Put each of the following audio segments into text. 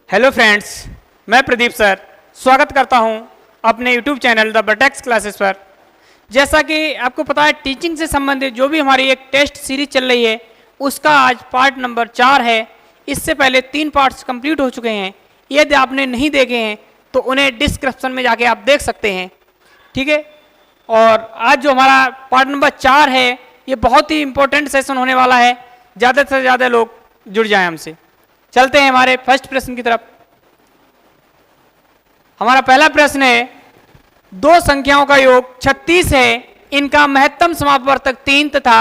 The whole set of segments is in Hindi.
हेलो फ्रेंड्स, मैं प्रदीप सर स्वागत करता हूं अपने यूट्यूब चैनल द बटेक्स क्लासेस पर। जैसा कि आपको पता है, टीचिंग से संबंधित जो भी हमारी एक टेस्ट सीरीज चल रही है उसका आज पार्ट नंबर 4 है। इससे पहले 3 पार्ट्स कंप्लीट हो चुके हैं। यदि आपने नहीं देखे हैं तो उन्हें डिस्क्रिप्शन में जाके आप देख सकते हैं, ठीक है। और आज जो हमारा पार्ट नंबर 4 है ये बहुत ही इंपॉर्टेंट सेशन होने वाला है। ज़्यादा से ज़्यादा लोग जुड़ जाएं हमसे। चलते हैं हमारे फर्स्ट प्रश्न की तरफ। हमारा पहला प्रश्न है, दो संख्याओं का योग 36 है, इनका महत्तम समापवर्तक 3 तथा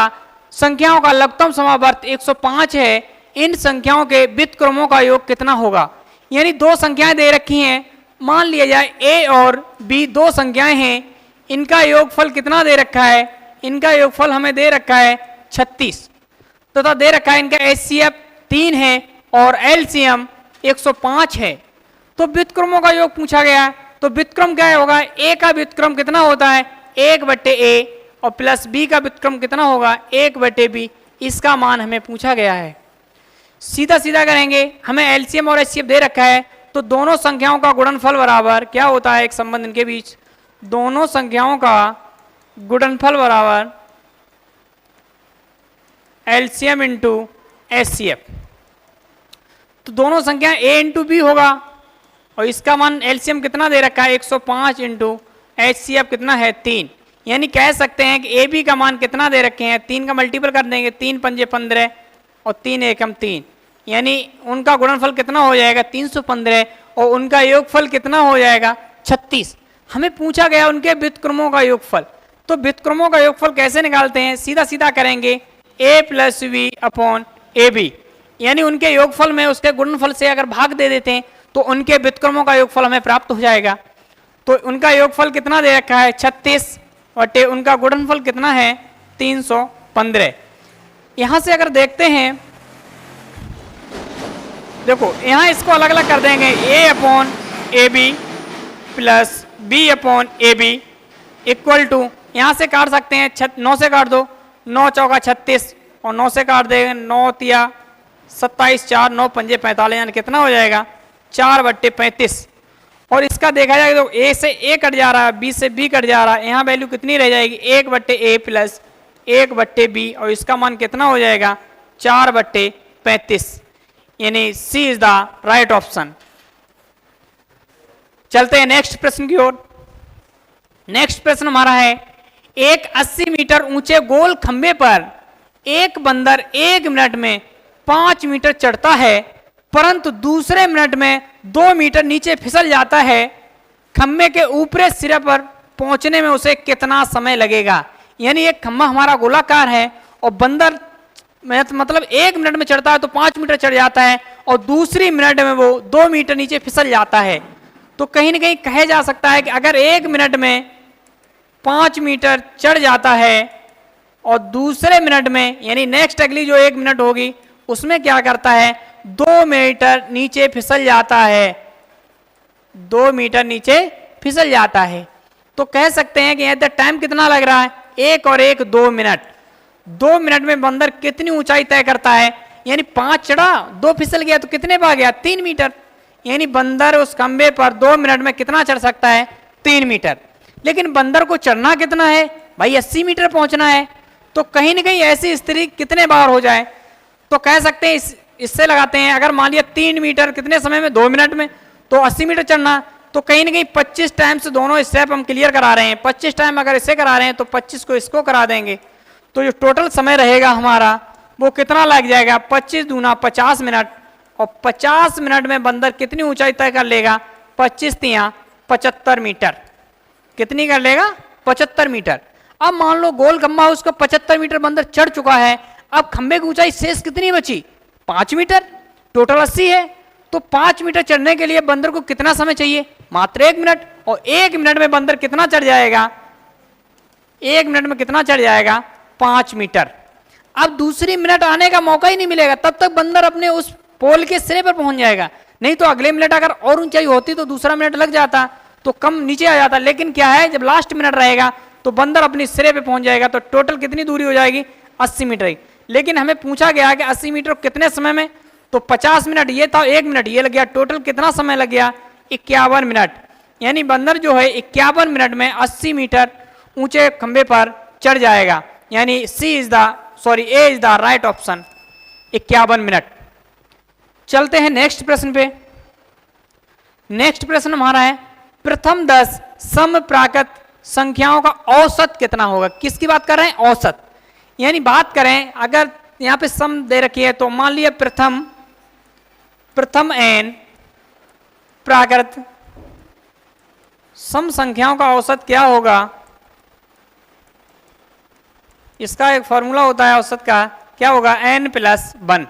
संख्याओं का लघुत्तम समापवर्तक 105 है। इन संख्याओं के व्युत्क्रमों का योग कितना होगा? यानी दो संख्याएं दे रखी हैं, मान लिया जाए ए और बी दो संख्याएं हैं, इनका योगफल कितना दे रखा है? इनका योगफल हमें दे रखा है 36 तथा दे रखा है इनका HCF 3 है और LCM 105 है। तो व्युत्क्रमों का योग पूछा गया, तो व्युत्क्रम क्या होगा? ए का व्युत्क्रम कितना होता है? 1/a और प्लस बी का व्युत्क्रम कितना होगा? 1/b। इसका मान हमें पूछा गया है। सीधा सीधा करेंगे, हमें LCM और HCF दे रखा है, तो दोनों संख्याओं का गुणनफल बराबर क्या होता है? एक संबंध इनके बीच, दोनों संख्याओं का गुणनफल बराबर LCM इंटू HCF। तो दोनों संख्या a इंटू बी होगा और इसका मान LCM कितना दे रखा है? 105 इंटू HCF कितना है? 3। यानी कह सकते हैं कि AB का मान कितना दे रखे हैं? 3 का मल्टीपल कर देंगे, 3 पंजे 15 और 3 एकम 3, यानी उनका गुणनफल कितना हो जाएगा? 315 और उनका योगफल कितना हो जाएगा? 36। हमें पूछा गया उनके व्युत्क्रमों का योगफल। तो व्युत्क्रमों का योगफल कैसे निकालते हैं? सीधा सीधा करेंगे, a plus b upon AB, यानी उनके योगफल में उसके गुणनफल से अगर भाग दे देते हैं तो उनके व्युत्क्रमों का योगफल हमें प्राप्त हो जाएगा। तो उनका योगफल कितना दे रखा है? 36 बटे उनका गुणनफल कितना है? 315। यहां से अगर देखते हैं, देखो यहां इसको अलग अलग कर देंगे, a upon AB plus b upon AB equal to, यहां से काट सकते हैं 9 से काट दो, 9 चौका 36 और 9 से काट देंगे 9 तिया 27, 4 9 पंजे 45, यानी कितना हो जाएगा? 4/35। और इसका देखा जाएगा तो a से a कट जा रहा है, b से b कट जा रहा है, यहाँ वैल्यू कितनी रह जाएगी? 1/a प्लस 1/b और इसका मान कितना हो जाएगा? 4/35, यानी C is the right option. चलते हैं नेक्स्ट प्रश्न की ओर। नेक्स्ट प्रश्न हमारा है, एक 80 मीटर ऊंचे गोल खंबे पर एक बंदर 1 मिनट में 5 मीटर चढ़ता है, परंतु दूसरे मिनट में 2 मीटर नीचे फिसल जाता है। खंबे के ऊपरी सिरे पर पहुंचने में उसे कितना समय लगेगा? यानी एक खंबा हमारा गोलाकार है और बंदर मतलब 1 मिनट में चढ़ता है तो 5 मीटर चढ़ जाता है और दूसरी मिनट में वो 2 मीटर नीचे फिसल जाता है। तो कहीं ना कहीं कहा जा सकता है कि अगर 1 मिनट में 5 मीटर चढ़ जाता है और दूसरे मिनट में, यानी नेक्स्ट अगली जो 1 मिनट होगी उसमें क्या करता है? 2 मीटर नीचे फिसल जाता है, 2 मीटर नीचे फिसल जाता है। तो कह सकते हैं कि यहाँ टाइम कितना लग रहा है? 1 और 1 2 मिनट। 2 मिनट में बंदर कितनी ऊंचाई तय करता है? यानी 5 चढ़ा, 2 फिसल गया तो कितने पर आ गया? 3 मीटर। यानी बंदर उस खंबे पर 2 मिनट में कितना चढ़ सकता है? 3 मीटर। लेकिन बंदर को चढ़ना कितना है भाई? 80 मीटर पहुंचना है। तो कहीं ना कहीं ऐसी स्थिति कितने बार हो जाए? तो कह सकते हैं इससे लगाते हैं, अगर मान लिया 3 मीटर कितने समय में? 2 मिनट में, तो 80 मीटर चढ़ना, तो कहीं ना कहीं 25 टाइम से दोनों स्टेप हम क्लियर करा रहे हैं। 25 टाइम अगर इसे करा रहे हैं तो 25 को इसको करा देंगे, तो जो टोटल समय रहेगा हमारा वो कितना लग जाएगा? 25 दूना 50 मिनट। और 50 मिनट में बंदर कितनी ऊंचाई तय कर लेगा? 25 तिया 75 मीटर। कितनी कर लेगा? 75 मीटर। अब मान लो गोल खंबा उसको 75 मीटर बंदर चढ़ चुका है, अब खंबे की ऊंचाई शेष कितनी बची? 5 मीटर। टोटल 80 है, तो 5 मीटर चढ़ने के लिए बंदर को कितना समय चाहिए? मात्र 1 मिनट। और 1 मिनट में बंदर कितना चढ़ जाएगा? 1 मिनट में कितना चढ़ जाएगा? 5 मीटर। अब दूसरी मिनट आने का मौका ही नहीं मिलेगा, तब तक बंदर अपने उस पोल के सिरे पर पहुंच जाएगा। नहीं तो अगले मिनट अगर और ऊंचाई होती तो दूसरा मिनट लग जाता तो कम नीचे आ जाता। लेकिन क्या है, जब लास्ट मिनट रहेगा तो बंदर अपनी सिरे पे पहुंच जाएगा। तो टोटल कितनी दूरी हो जाएगी? 80 मीटर ही। लेकिन हमें पूछा गया कि 80 मीटर कितने समय में, तो 50 मिनट ये था, 1 मिनट ये लग गया, टोटल कितना समय लग गया? 51 मिनट। यानी बंदर जो है 51 मिनट में 80 मीटर ऊंचे खंबे पर चढ़ जाएगा। यानी A is the right option, 51 minute. चलते हैं नेक्स्ट प्रश्न पे। नेक्स्ट प्रश्न हमारा है प्रथम 10 समप्राकृत संख्याओं का औसत कितना होगा? किसकी बात कर रहे हैं? औसत। यानी बात करें, अगर यहां पे सम दे रखी है तो मान लिया प्रथम n प्राकृत सम संख्याओं का औसत क्या होगा? इसका एक फॉर्मूला होता है औसत का, क्या होगा? n+1।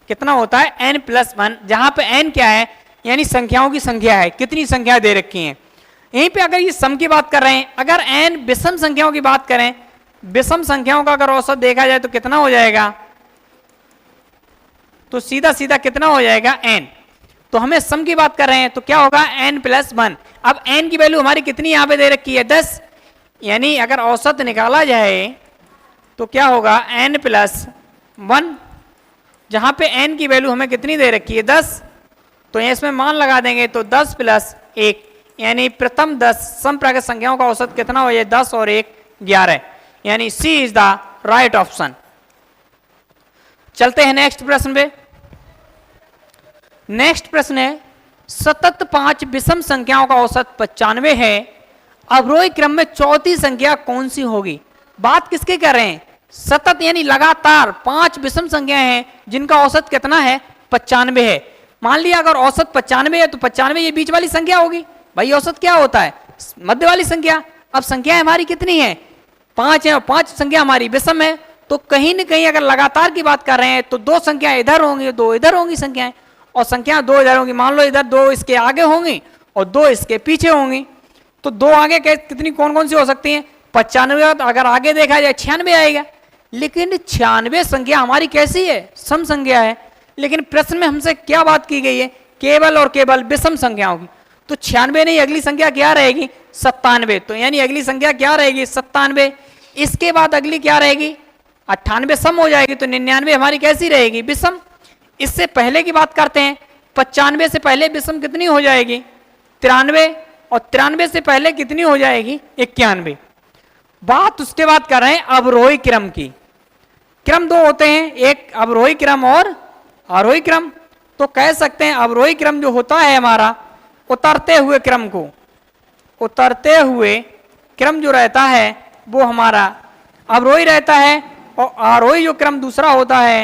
कितना होता है? n+1। जहां पे n क्या है? यानी संख्याओं की संख्या है, कितनी संख्या दे रखी हैं। यहीं पे अगर ये सम की बात कर रहे हैं, अगर n विषम संख्याओं की बात करें, विषम संख्याओं का अगर औसत देखा जाए तो कितना हो जाएगा? तो सीधा सीधा कितना हो जाएगा? n। तो हमें सम की बात कर रहे हैं तो क्या होगा? n+1। अब n की वैल्यू हमारी कितनी यहां पे दे रखी है? 10। यानी अगर औसत निकाला जाए तो क्या होगा? n+1। जहां पे n की वैल्यू हमें कितनी दे रखी है? 10। तो इसमें मान लगा देंगे तो 10 + 1, यानी प्रथम 10 समप्राकृत संख्याओं का औसत कितना हो जाए? 10 और 1 11। यानी सी इज द राइट ऑप्शन। चलते हैं नेक्स्ट प्रश्न पे। नेक्स्ट प्रश्न है सतत 5 विषम संख्याओं का औसत 95 है, अवरोही क्रम में चौथी संख्या कौन सी होगी? बात किसके कर रहे हैं? सतत यानी लगातार 5 विषम संख्याएं हैं जिनका औसत कितना है? 95 है। मान लिया अगर औसत 95 है तो 95 ये बीच वाली संख्या होगी। भाई औसत क्या होता है? मध्य वाली संख्या। अब संख्या हमारी कितनी है? 5 है और 5 संख्या हमारी विषम है, तो कहीं न कहीं अगर लगातार की बात कर रहे हैं तो 2 संख्या इधर होंगी, 2 इधर होंगी संख्याएं, और संख्या 2 इधर होंगी। मान लो इधर 2 इसके आगे होंगी और 2 इसके पीछे होंगी, तो 2 आगे कितनी कौन कौन सी हो सकती हैं? 95। अगर आगे देखा जाए 96 आएगा। लेकिन 96 संख्या हमारी कैसी है? सम संख्या है। लेकिन प्रश्न में हमसे क्या बात की गई है? केवल और केवल विषम संख्याओं की। तो 96 नहीं, अगली संख्या क्या रहेगी? 97। तो यानी अगली संख्या क्या रहेगी? 97। इसके बाद अगली क्या रहेगी? 98 सम हो जाएगी, तो 99 हमारी कैसी रहेगी? विषम। इससे पहले की बात करते हैं, 95 से पहले विषम कितनी हो जाएगी? 93, और 93 से पहले कितनी हो जाएगी? 91। बात उसके बाद कर रहे हैं अवरोही क्रम की। क्रम 2 होते हैं, एक अवरोही क्रम और आरोही क्रम। तो कह सकते हैं अवरोही क्रम जो होता है हमारा, उतरते हुए क्रम को, उतरते हुए क्रम जो रहता है वो हमारा अवरोही रहता है, और आरोही जो क्रम दूसरा होता है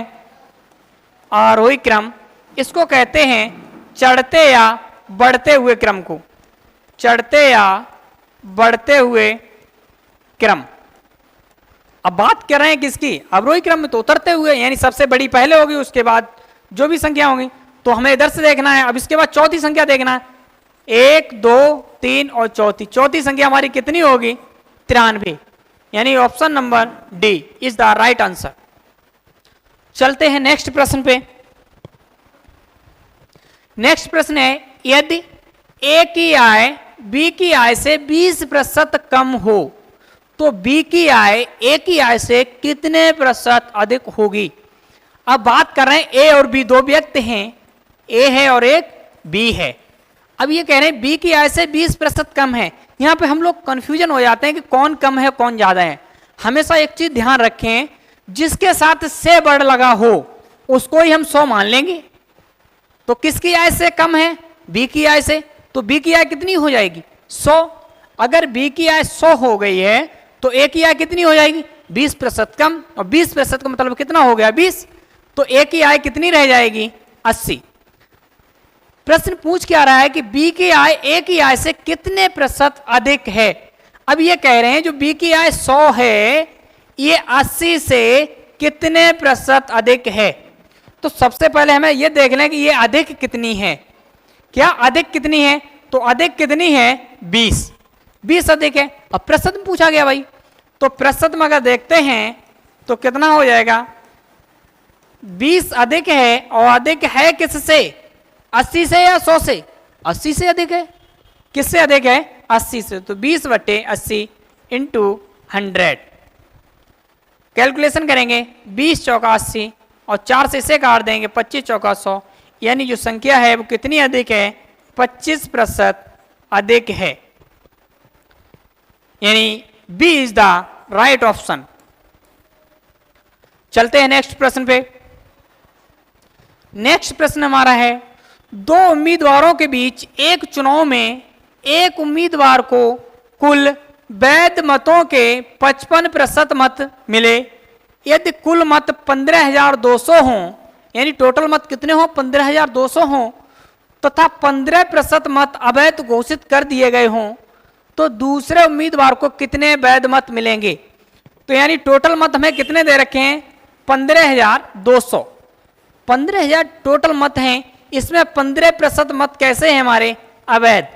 आरोही क्रम, इसको कहते हैं चढ़ते या बढ़ते हुए क्रम को, चढ़ते या बढ़ते हुए क्रम। अब बात कर रहे हैं किसकी? अवरोही क्रम में तो उतरते हुए, यानी सबसे बड़ी पहले होगी, उसके बाद जो भी संख्या होंगी। तो हमें इधर से देखना है। अब इसके बाद चौथी संख्या देखना है, 1 2 3 और चौथी संख्या हमारी कितनी होगी? 93। यानी option number D is the right answer. चलते हैं नेक्स्ट प्रश्न पे। नेक्स्ट प्रश्न है यदि ए की आय बी की आय से 20% कम हो तो बी की आय ए की आय से कितने प्रतिशत अधिक होगी? अब बात कर रहे हैं ए और बी दो व्यक्ति हैं, ए है और एक बी है। अब ये कह रहे हैं बी की आय से 20% कम है। यहाँ पे हम लोग कंफ्यूजन हो जाते हैं कि कौन कम है कौन ज्यादा है। हमेशा एक चीज ध्यान रखें, जिसके साथ से वर्ड लगा हो उसको ही हम 100 मान लेंगे। तो किसकी आय से कम है? बी की आय से। तो बी की आय कितनी हो जाएगी? 100। अगर बी की आय 100 हो गई है तो ए की आय कितनी हो जाएगी? 20% कम, और 20% का मतलब कितना हो गया? 20। तो ए की आय कितनी रह जाएगी? 80। प्रश्न पूछ क्या रहा है कि बी की आय ए की आय से कितने प्रतिशत अधिक है। अब ये कह रहे हैं जो बी की आय 100 है, ये 80 से कितने प्रतिशत अधिक है। तो सबसे पहले हमें ये देख लें कि ये अधिक कितनी है। क्या अधिक कितनी है? तो अधिक कितनी है? 20। 20 अधिक है। अब प्रतिशत में पूछा गया भाई, तो प्रतिशत में अगर देखते हैं तो कितना हो जाएगा? 20 अधिक है, और अधिक है किससे? 80 से या 100 से? 80 से अधिक है। किससे अधिक है? 80 से। तो 20/80 × 100 कैलकुलेशन करेंगे। 20 × 80 और 4 से इसे काट देंगे 25 चौका 100, यानी जो संख्या है वो कितनी अधिक है, 25% अधिक है, यानी B is the right option. चलते हैं नेक्स्ट प्रश्न पे। नेक्स्ट प्रश्न हमारा है, दो उम्मीदवारों के बीच एक चुनाव में एक उम्मीदवार को कुल वैध मतों के 55% मत मिले। यदि कुल मत 15,200 हों, यानी टोटल मत कितने हों, 15,200 हों, तथा 15% मत अवैध घोषित कर दिए गए हों, तो दूसरे उम्मीदवार को कितने वैध मत मिलेंगे। तो यानी टोटल मत हमें कितने दे रखे हैं, 15,200। 15,000 टोटल मत हैं, इसमें 15% मत कैसे हैं हमारे, अवैध।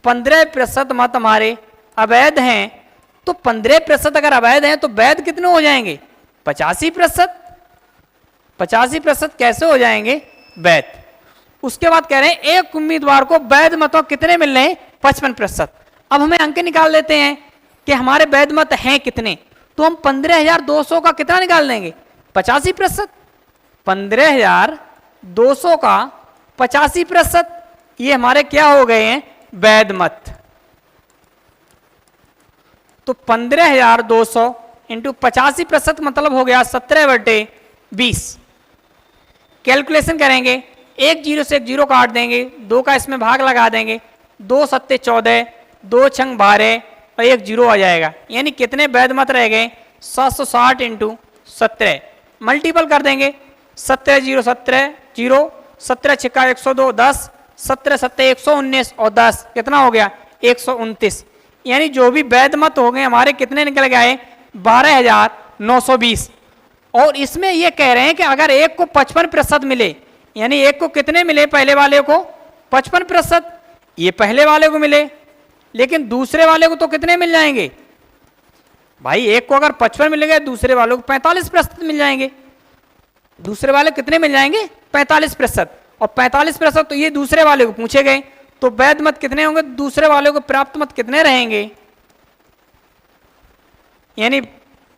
15% मत हमारे अवैध हैं, तो 15% अगर अवैध हैं तो वैध कितने हो जाएंगे, 85%। 85% कैसे हो जाएंगे, वैध। उसके बाद कह रहे हैं एक उम्मीदवार को वैध मतों कितने मिल रहे हैं, 55%। अब हमें अंक निकाल लेते हैं कि हमारे वैध मत हैं कितने, तो हम 15,200 का कितना निकाल देंगे, 85%। 15,200 का 85%, ये हमारे क्या हो गए हैं, वैध मत। तो 15,200 इंटू 85% मतलब हो गया 17/20। कैलकुलेशन करेंगे, एक जीरो से एक जीरो काट देंगे, 2 का इसमें भाग लगा देंगे, 2 सत्ते 14, 2 छंग 12 और एक जीरो आ जाएगा, यानी कितने वैध मत रह गए, 760 इंटू 17 मल्टीपल कर देंगे, 17 0 17 0, 17 छिक्का 102 10, 17 सत्ते 119 और 10 कितना हो गया, 129। यानी जो भी वैध मत हो गए हमारे कितने निकल गए, 12,920। और इसमें ये कह रहे हैं कि अगर एक को 55% मिले, यानी एक को कितने मिले, पहले वाले को 55%, ये पहले वाले को मिले, लेकिन दूसरे वाले को तो कितने मिल जाएंगे भाई, एक को अगर 55 मिल गए, दूसरे वालों को 45% मिल जाएंगे। दूसरे वाले कितने मिल जाएंगे, 45%, और 45% तो ये दूसरे वाले को पूछे गए, तो वैध मत कितने होंगे, दूसरे वाले को प्राप्त मत कितने रहेंगे, यानी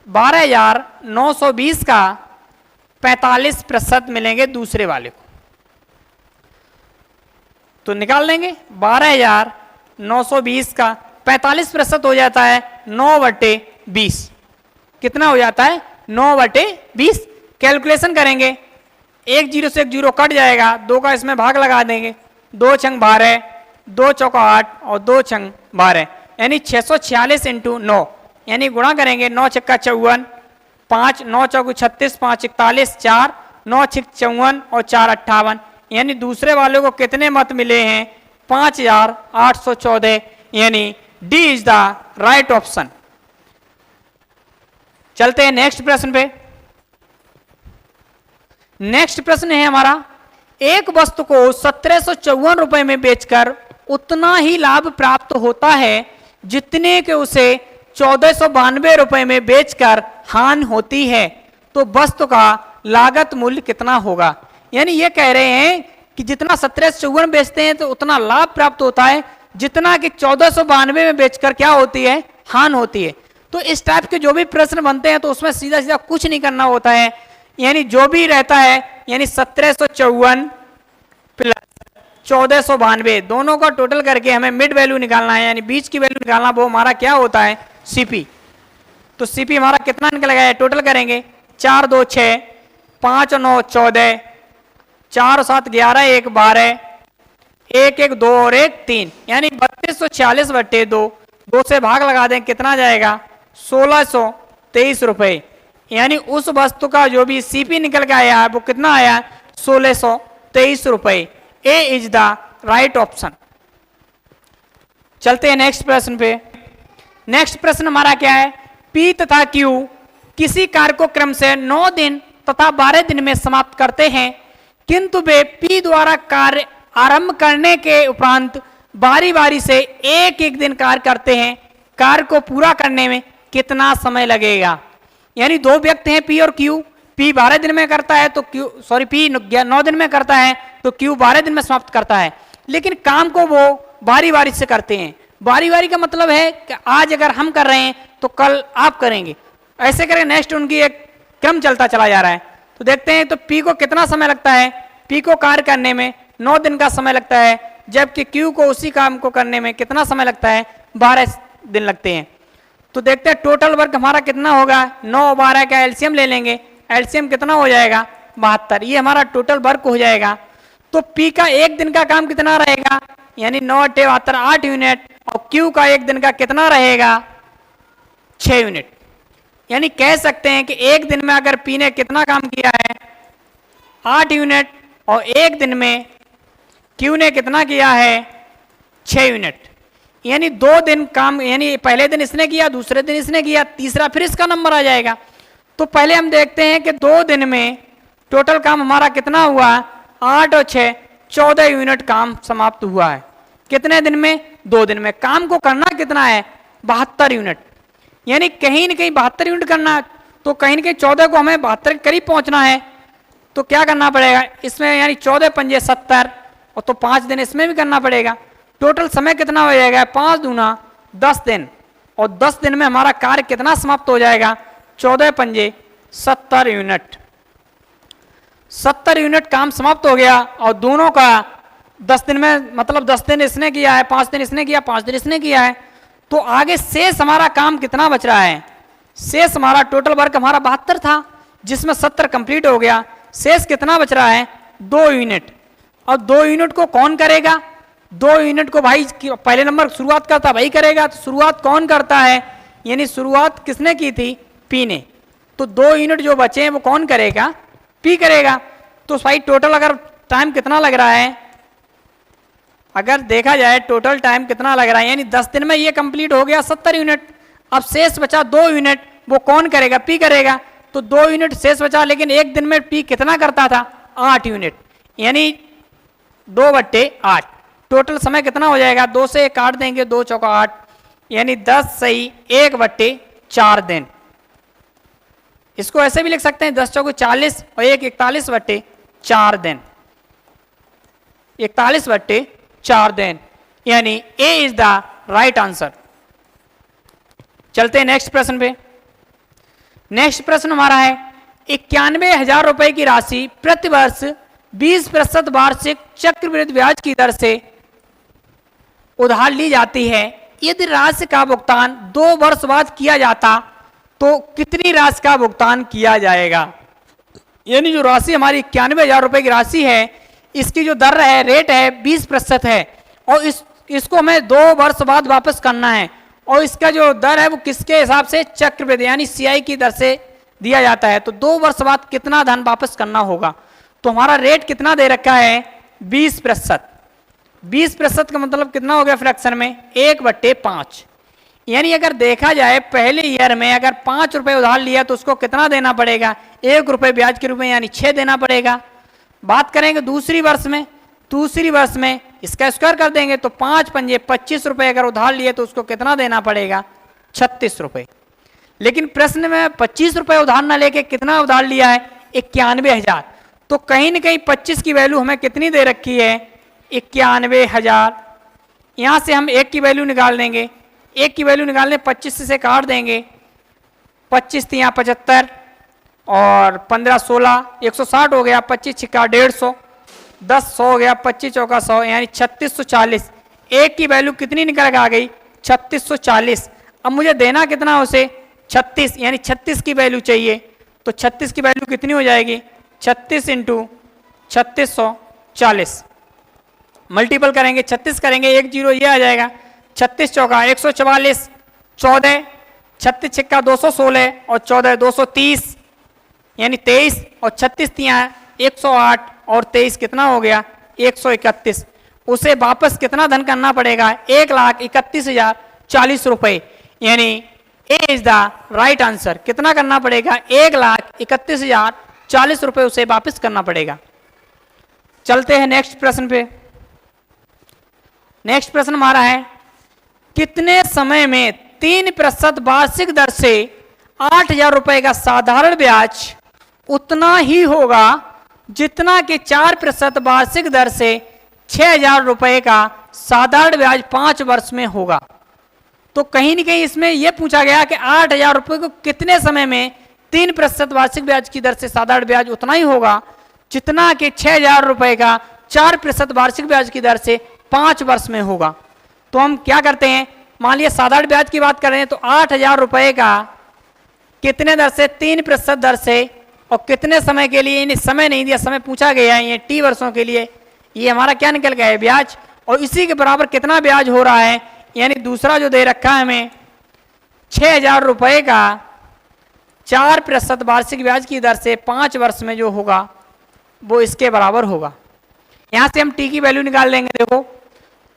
12,920 का 45% मिलेंगे दूसरे वाले को। तो निकाल लेंगे, 12,920 का 45% हो जाता है 9/20। कितना हो जाता है, 9/20। कैलकुलेशन करेंगे, एक जीरो से एक जीरो कट जाएगा, 2 का इसमें भाग लगा देंगे, 2 छंग 12, 2 चौका 8 और 2 छंग 12, यानी 646 इंटू 9, यानी गुणा करेंगे, 9 छक्का 54, 5 9 चौक 36, 5 41, 4 9 छिक 54 और 4 58, यानी दूसरे वाले को कितने मत मिले हैं, 5,814, यानी D is the right option. चलते हैं नेक्स्ट प्रश्न पे। नेक्स्ट प्रश्न है हमारा, एक वस्तु को 1754 रुपए में बेचकर उतना ही लाभ प्राप्त होता है जितने के उसे 1492 रुपए में बेचकर हानि होती है, तो वस्तु का लागत मूल्य कितना होगा। यानी ये कह रहे हैं कि जितना 1754 बेचते हैं तो उतना लाभ प्राप्त होता है, जितना कि 1492 में बेचकर क्या होती है, हानि होती है। तो इस टाइप के जो भी प्रश्न बनते हैं तो उसमें सीधा सीधा कुछ नहीं करना होता है, यानी जो भी रहता है, यानी 1754 प्लस 1492 दोनों का टोटल करके हमें मिड वैल्यू निकालना है, यानी बीच की वैल्यू निकालना, वो हमारा क्या होता है, सीपी। तो सीपी हमारा कितना निकलेगा, है टोटल करेंगे, 4 2 6, 5 9 14, 4 7 11, 1 12, 1 1 2 और 1 3, यानी 3246/2, 2 से भाग लगा दें, कितना जाएगा, 1623 रुपए। यानी उस वस्तु का जो भी सीपी निकल के आया है वो कितना आया, 1623 रुपए। ए इज द राइट ऑप्शन। चलते हैं नेक्स्ट प्रश्न पे। नेक्स्ट प्रश्न हमारा क्या है, पी तथा क्यू किसी कार्य को क्रम से 9 दिन तथा 12 दिन में समाप्त करते हैं, किंतु वे पी द्वारा कार्य आरंभ करने के उपरांत बारी बारी से एक एक दिन कार्य करते हैं, कार्य को पूरा करने में कितना समय लगेगा। यानी दो व्यक्ति हैं पी और क्यू, पी 12 दिन में करता है तो क्यू, सॉरी पी 9 दिन में करता है तो क्यू 12 दिन में समाप्त करता है, लेकिन काम को वो बारी बारी से करते हैं। बारी बारी का मतलब है कि आज अगर हम कर रहे हैं तो कल आप करेंगे, ऐसे करके नेक्स्ट उनकी एक क्रम चलता चला जा रहा है। तो देखते हैं तो पी को कितना समय लगता है, पी को कार्य करने में 9 दिन का समय लगता है, जबकि क्यू को उसी काम को करने में कितना समय लगता है, 12 दिन लगते हैं। तो देखते हैं टोटल वर्क हमारा कितना होगा, 9 और 12 का एलसीएम ले लेंगे, एलसीएम कितना हो जाएगा 72, ये हमारा टोटल वर्क हो जाएगा। तो पी का एक दिन का काम कितना रहेगा, यानी 9 × 72 8 यूनिट, और क्यू का एक दिन का कितना रहेगा 6 यूनिट। यानी कह सकते हैं कि एक दिन में अगर पी ने कितना काम किया है 8 यूनिट, और एक दिन में क्यू ने कितना किया है 6 यूनिट। यानी 2 दिन काम, यानी पहले दिन इसने किया, दूसरे दिन इसने किया, तीसरा फिर इसका नंबर आ जाएगा। तो पहले हम देखते हैं कि 2 दिन में टोटल काम हमारा कितना हुआ, 8 और 6 14 यूनिट काम समाप्त हुआ है। कितने दिन में, 2 दिन में। काम को करना कितना है 72 यूनिट, यानी कहीं न कहीं 72 यूनिट करना, तो कहीं न कहीं 14 को हमें 72 के करीब पहुंचना है। तो क्या करना पड़ेगा इसमें, यानी 14 पंजे 70, और तो 5 दिन इसमें भी करना पड़ेगा। टोटल समय कितना हो जाएगा 5 दूना 10 दिन, और 10 दिन में हमारा कार्य कितना समाप्त हो जाएगा 14 पंजे 70 यूनिट। 70 यूनिट काम समाप्त हो गया, और दोनों का 10 दिन में, मतलब 10 दिन इसने किया है, 5 दिन इसने किया, 5 दिन इसने किया है। तो आगे शेष हमारा काम कितना बच रहा है, शेष हमारा टोटल वर्क हमारा 72 था, जिसमें 70 कंप्लीट हो गया, शेष कितना बच रहा है 2 यूनिट। और 2 यूनिट को कौन करेगा, 2 यूनिट को भाई पहले नंबर शुरुआत करता भाई करेगा। तो शुरुआत कौन करता है, यानी शुरुआत किसने की थी, पी ने। तो 2 यूनिट जो बचे हैं वो कौन करेगा, पी करेगा। तो भाई टोटल अगर टाइम कितना लग रहा है, अगर देखा जाए टोटल टाइम कितना लग रहा है, यानी 10 दिन में ये कंप्लीट हो गया 70 यूनिट। अब शेष बचा 2 यूनिट, वो कौन करेगा, पी करेगा। तो 2 यूनिट शेष बचा, लेकिन एक दिन में पी कितना करता था 8 यूनिट, यानी 2/8। टोटल समय कितना हो जाएगा, 2 से 1 काट देंगे, 2 चौका 8, यानी 10 सही 1/4 दिन। इसको ऐसे भी लिख सकते हैं 10 चौके 40 और 1 41/4 दिन, 41/4 दिन, यानी A is the right answer. चलते हैं नेक्स्ट प्रश्न पे। नेक्स्ट प्रश्न हमारा है 91,000 रुपए की राशि प्रतिवर्ष 20% वार्षिक चक्रवृद्धि ब्याज की दर से उधार ली जाती है। यदि राशि का भुगतान 2 वर्ष बाद किया जाता तो कितनी राशि का भुगतान किया जाएगा। यानी जो राशि हमारी 91,000 रुपए की राशि है, इसकी जो दर है, रेट है 20% है, और इसको हमें 2 वर्ष बाद वापस करना है, और इसका जो दर है वो किसके हिसाब से, चक्रवृद्धि यानी सीआई की दर से दिया जाता है। तो 2 वर्ष बाद कितना धन वापस करना होगा। तो हमारा रेट कितना दे रखा है 20%। 20% का मतलब कितना हो गया फ्रैक्शन में 1/5। यानी अगर देखा जाए पहले ईयर में अगर 5 रुपए उधार लिया तो उसको कितना देना पड़ेगा, 1 रुपए ब्याज के रूप में, यानी 6 देना पड़ेगा। बात करेंगे दूसरी वर्ष में, दूसरी वर्ष में इसका स्क्वायर कर देंगे तो 5 पंजे 25 रुपए अगर उधार लिए तो उसको कितना देना पड़ेगा 36 रुपए। लेकिन प्रश्न में 25 रुपए उधार ना लेके कितना उधार लिया है 91,000। तो कहीं ना कहीं 25 की वैल्यू हमें कितनी दे रखी है 91,000। यहां से हम 1 की वैल्यू निकाल देंगे, 1 की वैल्यू निकालने 25 से काट देंगे, 25 यहाँ 75 और 15 16 160 हो गया, 25 छिक्का 150, 10 100 हो गया, 25 चौका 100, यानी 3640। 1 की वैल्यू कितनी निकल के आ गई 3640। अब मुझे देना कितना उसे 36, यानी 36 की वैल्यू चाहिए। तो 36 की वैल्यू कितनी हो जाएगी 36 × 3640, मल्टीपल करेंगे 36 करेंगे 1 0 ये आ जाएगा, 36 चौका 144, 14 36 छिक्का 216 और 14 230, यानी 23, और 36 यहाँ 108 और 23 कितना हो गया 131। उसे वापस कितना धन करना पड़ेगा 1,31,040 रुपए, यानी A is the right answer. कितना करना पड़ेगा 1,31,040 रुपए उसे वापस करना पड़ेगा। चलते हैं नेक्स्ट प्रश्न पे। नेक्स्ट प्रश्न हमारा है कितने समय में 3% वार्षिक दर से 8,000 रुपए का साधारण ब्याज उतना ही होगा जितना कि 4% वार्षिक दर से 6,000 रुपए का साधारण ब्याज 5 वर्ष में होगा। तो कहीं न कहीं इसमें यह पूछा गया कि 8,000 रुपए को कितने समय में 3% वार्षिक ब्याज की दर से साधारण ब्याज उतना ही होगा जितना कि 6,000 रुपए का 4% वार्षिक ब्याज की दर से 5 वर्ष में होगा। तो हम क्या करते हैं, मान लिया साधारण ब्याज की बात कर रहे हैं तो 8,000 रुपए का कितने दर से, 3% दर से, और कितने समय के लिए, इन्हें समय नहीं दिया, समय पूछा गया है, ये T वर्षों के लिए, ये हमारा क्या निकल गया है, ब्याज। और इसी के बराबर कितना ब्याज हो रहा है, यानी दूसरा जो दे रखा है हमें 6,000 रुपए का 4% वार्षिक ब्याज की दर से 5 वर्ष में जो होगा वो इसके बराबर होगा। यहां से हम टी की वैल्यू निकाल लेंगे। देखो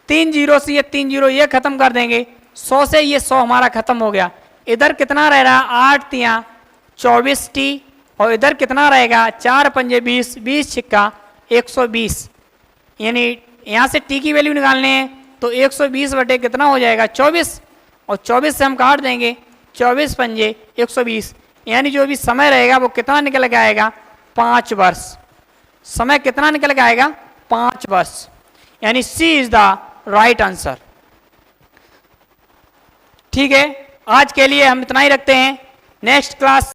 3 जीरो से ये 3 जीरो ये खत्म कर देंगे, 100 से ये 100 हमारा खत्म हो गया। इधर कितना रह रहा, 8 तियां 24 टी, और इधर कितना रहेगा, 4 पंजे 20, 20 छिक्का 120। यानी यहाँ से टी की वैल्यू निकालने हैं तो 120 बटे कितना हो जाएगा, 24, और 24 से हम काट देंगे, 24 पंजे 120, यानी जो भी समय रहेगा वो कितना निकल के आएगा, 5 वर्ष। समय कितना निकल के आएगा, 5 वर्ष। यानी सी इज द राइट आंसर। ठीक है, आज के लिए हम इतना ही रखते हैं। Next class